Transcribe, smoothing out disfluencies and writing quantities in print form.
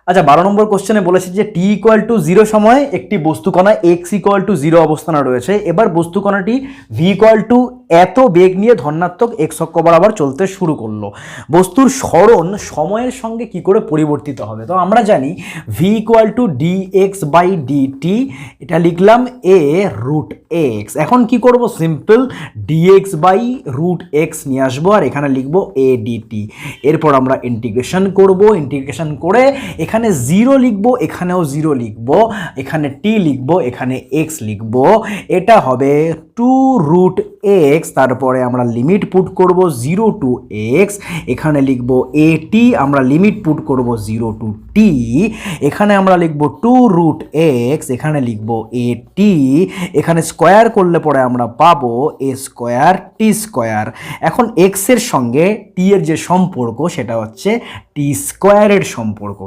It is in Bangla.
আচ্ছা 12 নম্বর কোশ্চেনে বলেছে যে টি ইকুয়াল টু 0 সময়ে একটি বস্তুকণা এক্স ইকুয়াল টু 0 অবস্থানে রয়েছে। এবার বস্তুকণাটি ভি ইকুয়াল টু এত বেগ নিয়ে ধনাত্মক এক্স অক্ষ বরাবর চলতে শুরু করলো। বস্তুর সরণ সময়ের সঙ্গে কি করে পরিবর্তিত হবে? তো আমরা জানি v equal to d x by dt, এটা লিখলাম এ রুট এক্স। এখন কি করব? Simple dx by root x নিয়ে আসবো আর এখানে লিখবো এ ডিটি। এরপর আমরা ইন্টিগ্রেশন করব, ইন্টিগ্রেশন করে এখানে 0 লিখবো, এখানেও 0 লিখবো, এখানে টি লিখবো, এখানে এক্স লিখবো। এটা হবে 2 রুট এক্স, তারপরে আমরা লিমিট পুট করব 0 টু এক্স, এখানে লিখবো এ টি, আমরা লিমিট পুট করব 0 টু টি, এখানে আমরা লিখবো 2 রুট এক্স, এখানে লিখবো এ টি, এখানে স্কোয়ার করলে পরে আমরা পাবো এ স্কোয়ার টি স্কোয়ার। এখন এক্স এর সঙ্গে টি এর যে সম্পর্ক সেটা হচ্ছে টি স্কোয়ারের সম্পর্ক।